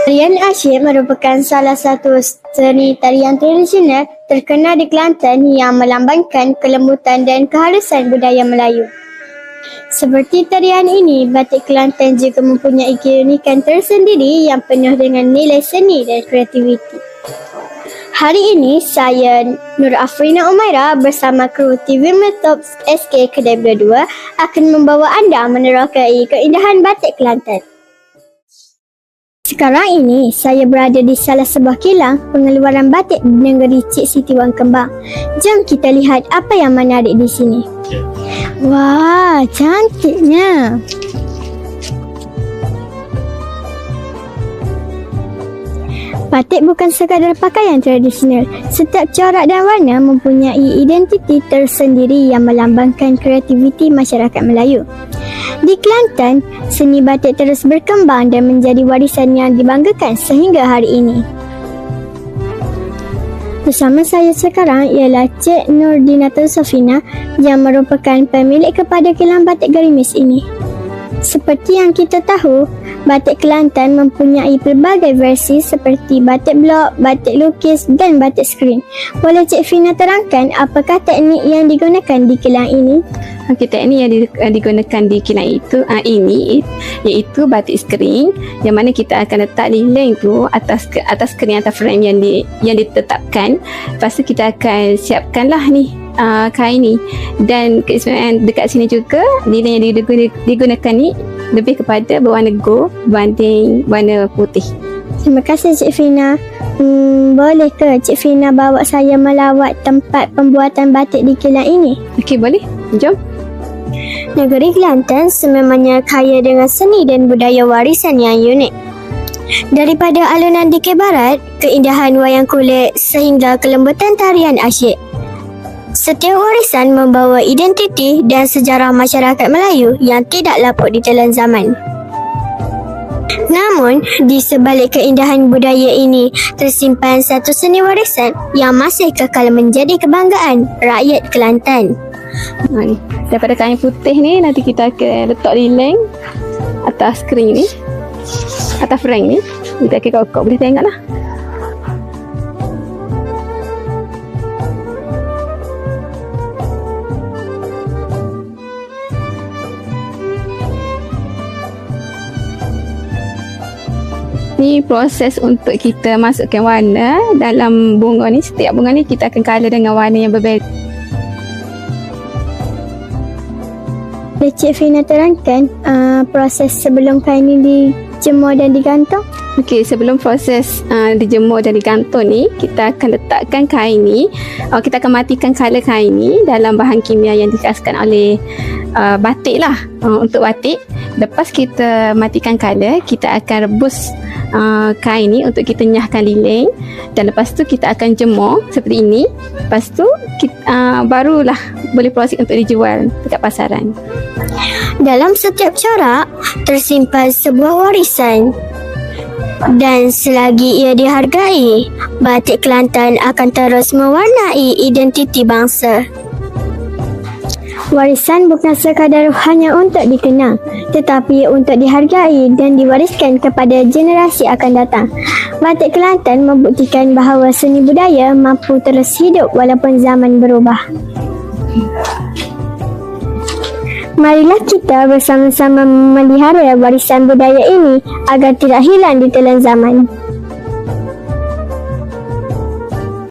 Tarian asyik merupakan salah satu seni tarian tradisional terkenal di Kelantan yang melambangkan kelembutan dan kehalusan budaya Melayu. Seperti tarian ini, batik Kelantan juga mempunyai keunikan tersendiri yang penuh dengan nilai seni dan kreativiti. Hari ini, saya Nur Afrina Umaira bersama kru TV Metops SK Kedai Bela 2 akan membawa anda menerokai keindahan batik Kelantan. Sekarang ini, saya berada di salah sebuah kilang pengeluaran batik di negeri Cik Siti Wang Kembang. Jom kita lihat apa yang menarik di sini. Wah, cantiknya. Batik bukan sekadar pakaian tradisional. Setiap corak dan warna mempunyai identiti tersendiri yang melambangkan kreativiti masyarakat Melayu. Di Kelantan, seni batik terus berkembang dan menjadi warisan yang dibanggakan sehingga hari ini. Bersama saya sekarang ialah Cik Nurdinatul Sofina yang merupakan pemilik kepada kilang batik gerimis ini. Seperti yang kita tahu, batik Kelantan mempunyai pelbagai versi seperti batik blok, batik lukis dan batik skrin. Boleh Cik Fina terangkan apakah teknik yang digunakan di kilang ini? Teknik yang digunakan di kilang ini iaitu batik skrin, yang mana kita akan letak lilin tu atas skrin atau frame yang ditetapkan. Lepas tu kita akan siapkanlah ni kain ni, dan keistimewaan dekat sini juga lilin yang digunakan ni lebih kepada berwarna gold berbanding warna putih. Terima kasih Cik Fina. Boleh ke Cik Fina bawa saya melawat tempat pembuatan batik di kilang ini? Okey, boleh. Jom. Negeri Kelantan sememangnya kaya dengan seni dan budaya warisan yang unik. Daripada alunan dikir barat, keindahan wayang kulit sehingga kelembutan tarian asyik. Setiap warisan membawa identiti dan sejarah masyarakat Melayu yang tidak laput ditelan zaman. Namun, di sebalik keindahan budaya ini, tersimpan satu seni warisan yang masih kekal menjadi kebanggaan rakyat Kelantan. Daripada kain putih ni, nanti kita akan letak lilin atas skrin ni, atas frame ni. Kita akan kau boleh tengok lah. Ni proses untuk kita masukkan warna dalam bunga ni. Setiap bunga ni kita akan color dengan warna yang berbeza. Cik Fina terangkan proses sebelum kain ini dijemur dan digantung? Okey, sebelum proses dijemur dan digantung ni, kita akan letakkan kain ni. Kita akan matikan color kain ni dalam bahan kimia yang dikaskan oleh batik lah, untuk batik. Lepas kita matikan color, kita akan rebus kain ni untuk kita nyahkan lilin, dan lepas tu kita akan jemur seperti ini. Lepas tu barulah boleh proses untuk dijual dekat pasaran. Dalam setiap corak tersimpan sebuah warisan, dan selagi ia dihargai, batik Kelantan akan terus mewarnai identiti bangsa. Warisan bukan sekadar hanya untuk dikenang, tetapi untuk dihargai dan diwariskan kepada generasi akan datang. Batik Kelantan membuktikan bahawa seni budaya mampu terus hidup walaupun zaman berubah. Marilah kita bersama-sama memelihara warisan budaya ini agar tidak hilang di telan zaman.